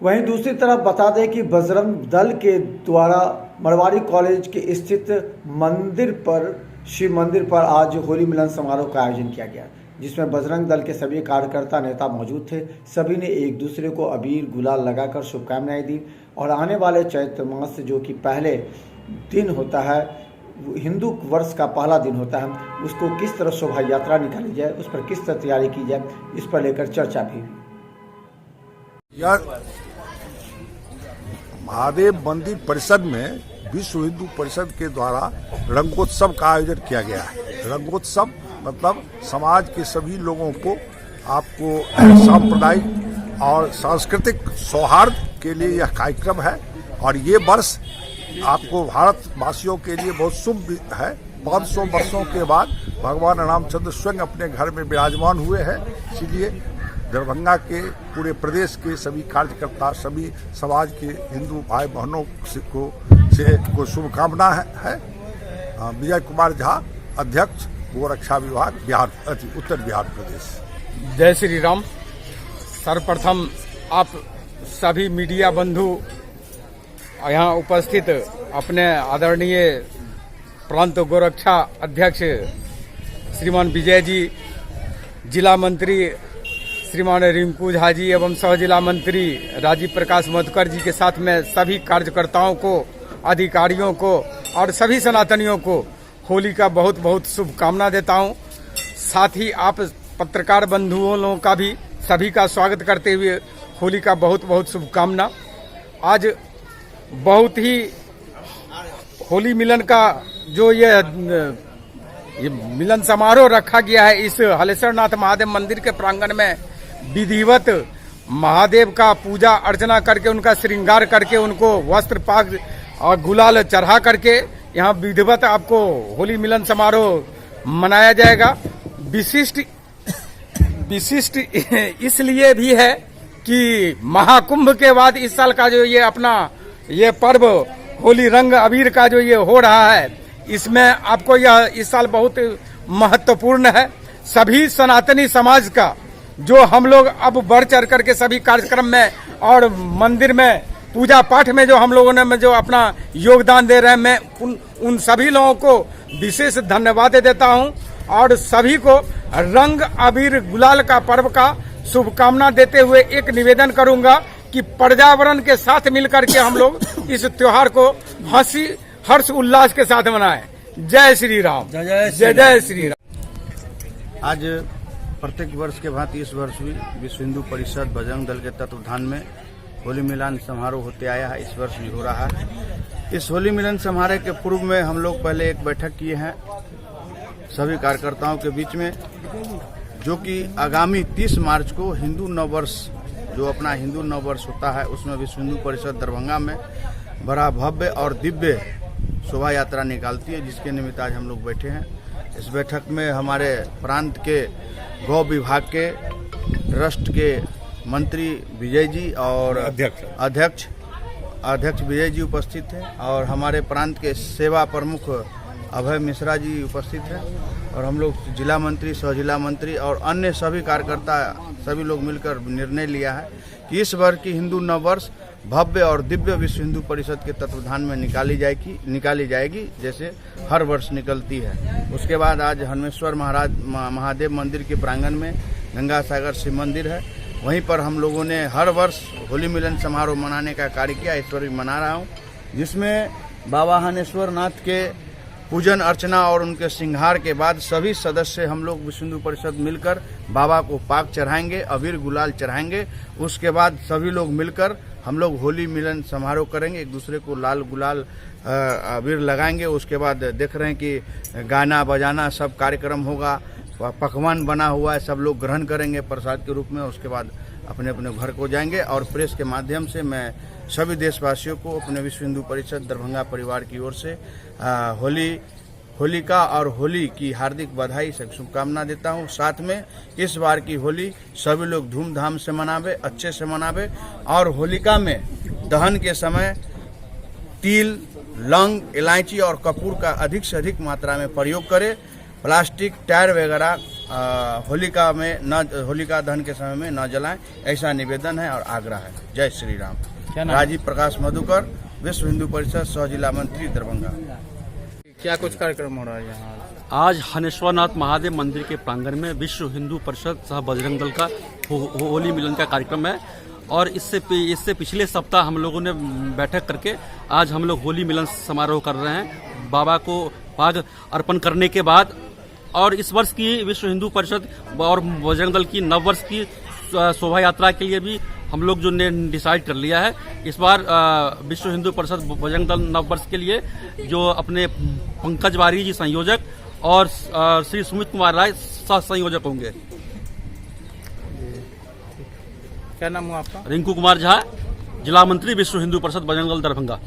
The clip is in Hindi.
वहीं दूसरी तरफ बता दें कि बजरंग दल के द्वारा मरवाड़ी कॉलेज के स्थित शिव मंदिर पर आज होली मिलन समारोह का आयोजन किया गया, जिसमें बजरंग दल के सभी कार्यकर्ता नेता मौजूद थे। सभी ने एक दूसरे को अबीर गुलाल लगाकर शुभकामनाएं दी और आने वाले चैत्र मास जो कि पहले दिन होता है, हिंदू वर्ष का पहला दिन होता है, उसको किस तरह शोभा यात्रा निकाली जाए, उस पर किस तरह तैयारी की जाए, इस पर लेकर चर्चा भी हुई। यार महादेव मंदिर परिषद में विश्व हिंदू परिषद के द्वारा रंगोत्सव का आयोजन किया गया है। रंगोत्सव मतलब समाज के सभी लोगों को आपको सांप्रदायिक और सांस्कृतिक सौहार्द के लिए यह कार्यक्रम है और ये वर्ष आपको भारतवासियों के लिए बहुत शुभ है। 500 वर्षों के बाद भगवान रामचंद्र स्वयं अपने घर में विराजमान हुए हैं, इसलिए दरभंगा के पूरे प्रदेश के सभी कार्यकर्ता, सभी समाज के हिंदू भाई बहनों को शुभकामना है। विजय कुमार झा, अध्यक्ष गोरक्षा विभाग, उत्तर बिहार प्रदेश। जय श्री राम। सर्वप्रथम आप सभी मीडिया बंधु यहाँ उपस्थित अपने आदरणीय प्रांत गोरक्षा अध्यक्ष श्रीमान विजय जी, जिला मंत्री श्रीमान रिंकू झा जी एवं सह जिला मंत्री राजीव प्रकाश मधुकर जी के साथ में सभी कार्यकर्ताओं को, अधिकारियों को और सभी सनातनियों को होली का बहुत बहुत शुभकामना देता हूं। साथ ही आप पत्रकार बंधुओं का भी सभी का स्वागत करते हुए होली का बहुत बहुत शुभकामना। आज बहुत ही होली मिलन का जो ये मिलन समारोह रखा गया है, इस हलेश्वरनाथ महादेव मंदिर के प्रांगण में विधिवत महादेव का पूजा अर्चना करके, उनका श्रृंगार करके, उनको वस्त्र पाग और गुलाल चढ़ा करके यहाँ विधिवत आपको होली मिलन समारोह मनाया जाएगा। विशिष्ट इसलिए भी है कि महाकुंभ के बाद इस साल का जो ये अपना ये पर्व होली रंग अबीर का जो ये हो रहा है, इसमें आपको यह इस साल बहुत महत्वपूर्ण है। सभी सनातनी समाज का जो हम लोग अब बढ़ चढ़ करके सभी कार्यक्रम में और मंदिर में पूजा पाठ में जो हम लोगों ने जो अपना योगदान दे रहे हैं, मैं उन सभी लोगों को विशेष धन्यवाद देता हूं और सभी को रंग अबीर गुलाल का पर्व का शुभकामना देते हुए एक निवेदन करूंगा कि पर्यावरण के साथ मिलकर के हम लोग इस त्योहार को हर्ष उल्लास के साथ मनाएं। जय श्री राम। जय श्री राम। आज प्रत्येक वर्ष के भांति इस वर्ष भी विश्व हिंदू परिषद बजरंग दल के तत्वाधान में होली मिलन समारोह होते आया है, इस वर्ष भी हो रहा है। इस होली मिलन समारोह के पूर्व में हम लोग पहले एक बैठक किए हैं सभी कार्यकर्ताओं के बीच में, जो कि आगामी 30 मार्च को हिंदू नववर्ष, जो अपना हिंदू नववर्ष होता है, उसमें विश्व हिंदू परिषद दरभंगा में बड़ा भव्य और दिव्य शोभा यात्रा निकालती है, जिसके निमित्त आज हम लोग बैठे हैं। इस बैठक में हमारे प्रांत के गौ विभाग के ट्रस्ट के मंत्री विजय जी और अध्यक्ष विजय जी उपस्थित हैं और हमारे प्रांत के सेवा प्रमुख अभय मिश्रा जी उपस्थित हैं और हम लोग जिला मंत्री, सह जिला मंत्री और अन्य सभी कार्यकर्ता सभी लोग मिलकर निर्णय लिया है कि इस वर्ष की हिंदू नववर्ष भव्य और दिव्य विश्व हिंदू परिषद के तत्वाधान में निकाली जाएगी जैसे हर वर्ष निकलती है। उसके बाद आज हनुमेश्वर महादेव मंदिर के प्रांगण में गंगा सागर शिव मंदिर है, वहीं पर हम लोगों ने हर वर्ष होली मिलन समारोह मनाने का कार्य किया। इस वर्ष भी मना रहा हूँ, जिसमें बाबा हनेश्वर नाथ के पूजन अर्चना और उनके श्रृंगार के बाद सभी सदस्य हम लोग विश्व हिंदू परिषद मिलकर बाबा को पाक चढ़ाएंगे, अबीर गुलाल चढ़ाएंगे। उसके बाद सभी लोग मिलकर हम लोग होली मिलन समारोह करेंगे, एक दूसरे को लाल गुलाल अबीर लगाएंगे। उसके बाद देख रहे हैं कि गाना बजाना सब कार्यक्रम होगा, पकवान बना हुआ है, सब लोग ग्रहण करेंगे प्रसाद के रूप में। उसके बाद अपने अपने घर को जाएंगे और प्रेस के माध्यम से मैं सभी देशवासियों को अपने विश्व हिंदू परिषद दरभंगा परिवार की ओर से होलिका और होली की हार्दिक बधाई से शुभकामना देता हूं। साथ में इस बार की होली सभी लोग धूमधाम से मनावे, अच्छे से मनावे और होलिका में दहन के समय तिल, लौंग, इलायची और कपूर का अधिक से अधिक मात्रा में प्रयोग करें। प्लास्टिक, टायर वगैरह होलिका दहन के समय में न जलाएं, ऐसा निवेदन है और आग्रह है। जय श्री राम। राजीव प्रकाश मधुकर, विश्व हिंदू परिषद सह जिला मंत्री दरभंगा। क्या कुछ कार्यक्रम हो रहा है यहाँ? आज हनेश्वरनाथ महादेव मंदिर के प्रांगण में विश्व हिंदू परिषद सह बजरंग दल का होली मिलन का कार्यक्रम है और इससे पिछले सप्ताह हम लोगों ने बैठक करके आज हम लोग होली मिलन समारोह कर रहे हैं बाबा को पाग अर्पण करने के बाद। और इस वर्ष की विश्व हिंदू परिषद और बजरंग दल की नव वर्ष की शोभा यात्रा के लिए भी हम लोग जो ने डिसाइड कर लिया है, इस बार विश्व हिंदू परिषद बजरंग दल नव वर्ष के लिए जो अपने पंकज वारी जी संयोजक और श्री सुमित कुमार राय सह संयोजक होंगे। क्या नाम हुआ आपका? रिंकू कुमार झा, जिला मंत्री विश्व हिंदू परिषद बजरंग दल दरभंगा।